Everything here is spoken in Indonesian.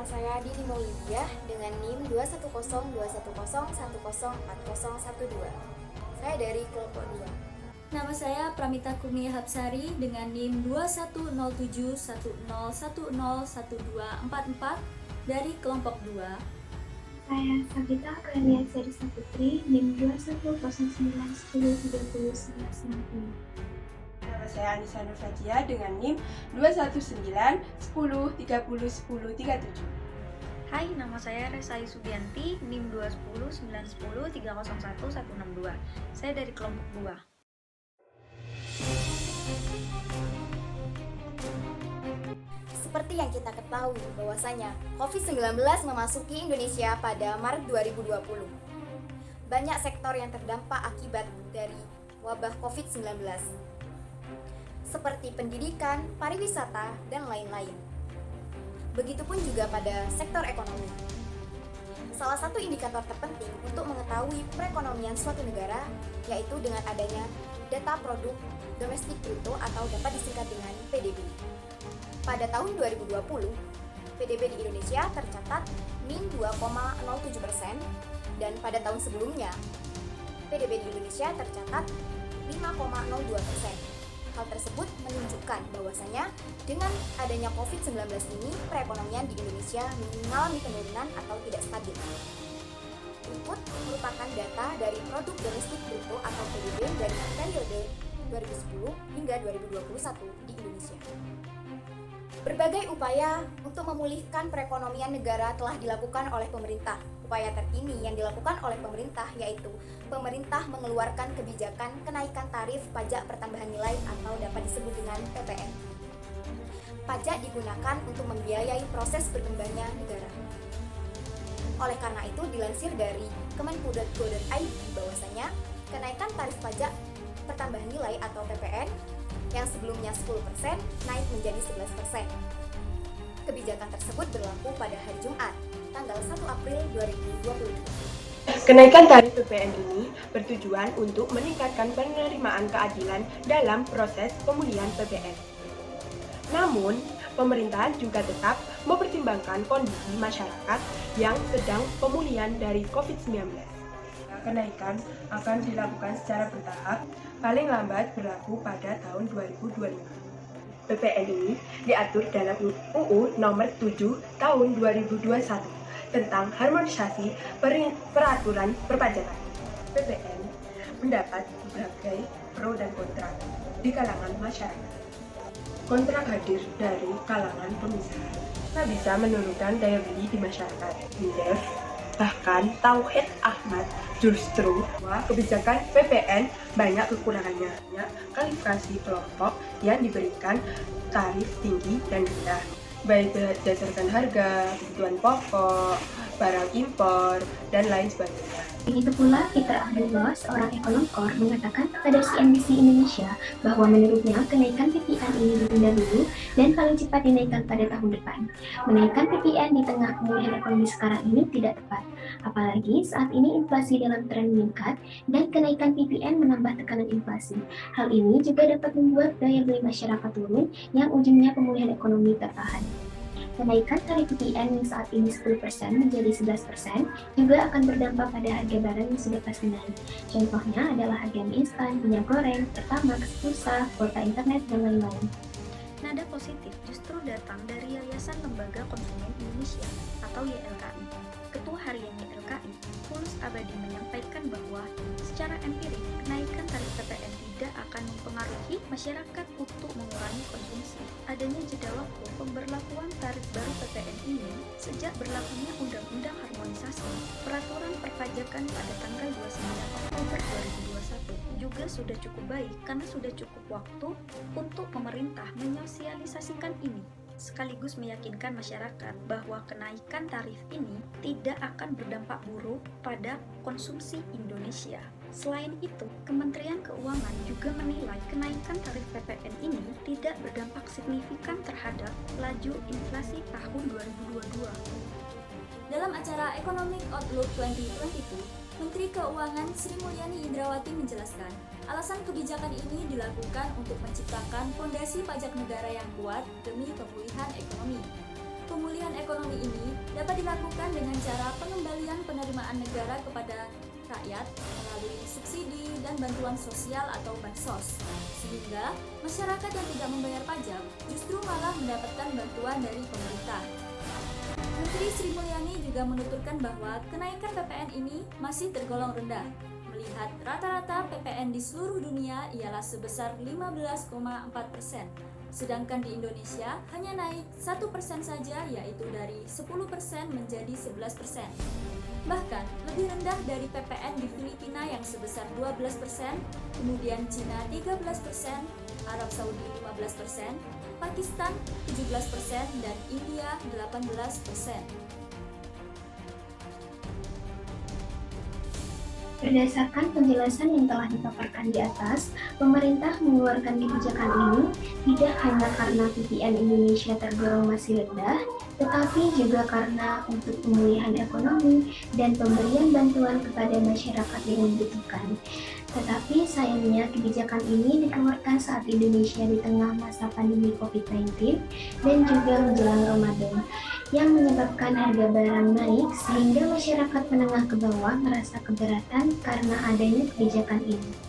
saya Dini Maulidiah dengan NIM 2102101040112. Saya dari kelompok 2. Nama saya Pramita Kurnia Hapsari dengan NIM 210710101244 dari kelompok 2. Saya Sabita Krania Serisa Putri, NIM 210910301190. Nama saya Anissa Nurfatia dengan NIM 21910301037. Hai, nama saya Resai Subianti, NIM 2109103011162. Saya dari kelompok 2. Seperti yang kita ketahui bahwasanya COVID-19 memasuki Indonesia pada Maret 2020. Banyak sektor yang terdampak akibat dari wabah COVID-19, seperti pendidikan, pariwisata, dan lain-lain. Begitupun juga pada sektor ekonomi. Salah satu indikator terpenting untuk mengetahui perekonomian suatu negara yaitu dengan adanya data produk domestik bruto atau dapat disingkat dengan PDB. Pada tahun 2020, PDB di Indonesia tercatat min 2,07% dan pada tahun sebelumnya, PDB di Indonesia tercatat 5,02%. Hal tersebut menunjukkan bahwasanya dengan adanya COVID-19 ini, perekonomian di Indonesia mengalami penurunan atau tidak stabil. Berikut merupakan data dari produk domestik bruto atau PDB dari periode 2010 hingga 2021 di Indonesia. Berbagai upaya untuk memulihkan perekonomian negara telah dilakukan oleh pemerintah. Upaya terkini yang dilakukan oleh pemerintah yaitu pemerintah mengeluarkan kebijakan kenaikan tarif pajak pertambahan nilai atau dapat disebut dengan PPN. Pajak digunakan untuk membiayai proses berkembangnya negara. Oleh karena itu, dilansir dari kemenku.go.id bahwasanya kenaikan tarif pajak pertambahan nilai atau PPN yang sebelumnya 10% naik menjadi 11%. Kebijakan tersebut berlaku pada hari Jumat, tanggal 1 April 2022. Kenaikan tarif PPN ini bertujuan untuk meningkatkan penerimaan keadilan dalam proses pemulihan PPN. Namun, pemerintah juga tetap mempertimbangkan kondisi masyarakat yang sedang pemulihan dari COVID-19. Kenaikan akan dilakukan secara bertahap, paling lambat berlaku pada tahun 2025. PPN ini diatur dalam UU Nomor 7 Tahun 2021 tentang harmonisasi peraturan perpajakan. PPN mendapat berbagai pro dan kontra di kalangan masyarakat. Kontra hadir dari kalangan pengusaha, tak bisa menurunkan daya beli di masyarakat. Indef bahkan Tauhid Ahmad justru bahwa kebijakan PPN banyak kekurangannya, kualifikasi kelompok yang diberikan tarif tinggi dan rendah, baik berdasarkan harga, kebutuhan pokok, barang impor, dan lain sebagainya. Begitu pula Fitra Abdullah, seorang ekonom KOR, mengatakan pada CNBC Indonesia bahwa menurutnya kenaikan PPN ini ditunda dulu dan paling cepat dinaikkan pada tahun depan. Menaikkan PPN di tengah pemulihan ekonomi sekarang ini tidak tepat, apalagi saat ini inflasi dalam tren meningkat dan kenaikan PPN menambah tekanan inflasi. Hal ini juga dapat membuat daya beli masyarakat turun yang ujungnya pemulihan ekonomi tertahan. Kenaikan tarif PPN yang saat ini 10% menjadi 11% juga akan berdampak pada harga barang yang sudah pasti naik. Contohnya adalah harga mie instan, minyak goreng, pertamax, pulsa, kuota internet, dan lain-lain. Nada positif justru datang dari Yayasan Lembaga Konsumen Indonesia atau YLKI. Ketua Harian YLKI, Tulus Abadi menyampaikan bahwa secara empirik kenaikan tarif PPN tidak akan mempengaruhi masyarakat untuk mengurangi konsumsi. Adanya jeda waktu pemberlakuan tarif baru PPN ini sejak berlakunya Undang-Undang Harmonisasi Peraturan Perpajakan pada tanggal 29 Oktober 2021 juga sudah cukup baik karena sudah cukup waktu untuk pemerintah menyosialisasikan ini, sekaligus meyakinkan masyarakat bahwa kenaikan tarif ini tidak akan berdampak buruk pada konsumsi Indonesia. Selain itu, Kementerian Keuangan juga menilai kenaikan tarif PPN ini tidak berdampak signifikan terhadap laju inflasi tahun 2022. Dalam acara Economic Outlook 2022, Menteri Keuangan Sri Mulyani Indrawati menjelaskan, alasan kebijakan ini dilakukan untuk menciptakan fondasi pajak negara yang kuat demi pemulihan ekonomi. Pemulihan ekonomi ini dapat dilakukan dengan cara pengembalian penerimaan negara kepada rakyat melalui subsidi dan bantuan sosial atau bansos, sehingga masyarakat yang tidak membayar pajak justru malah mendapatkan bantuan dari pemerintah. Menteri Sri Mulyani juga menuturkan bahwa kenaikan PPN ini masih tergolong rendah, melihat rata-rata PPN di seluruh dunia ialah sebesar 15,4%, sedangkan di Indonesia hanya naik 1% saja, yaitu dari 10% menjadi 11%. Bahkan lebih rendah dari PPN di Filipina yang sebesar 12%, kemudian Cina 13%, Arab Saudi 15%, Pakistan 17%, dan India 18%. Berdasarkan penjelasan yang telah dipaparkan di atas, pemerintah mengeluarkan kebijakan ini tidak hanya karena PPN Indonesia tergolong masih rendah, tetapi juga karena untuk pemulihan ekonomi dan pemberian bantuan kepada masyarakat yang membutuhkan. Tetapi sayangnya kebijakan ini dikeluarkan saat Indonesia di tengah masa pandemi COVID-19 dan juga menjelang Ramadan, yang menyebabkan harga barang naik sehingga masyarakat menengah ke bawah merasa keberatan karena adanya kebijakan ini.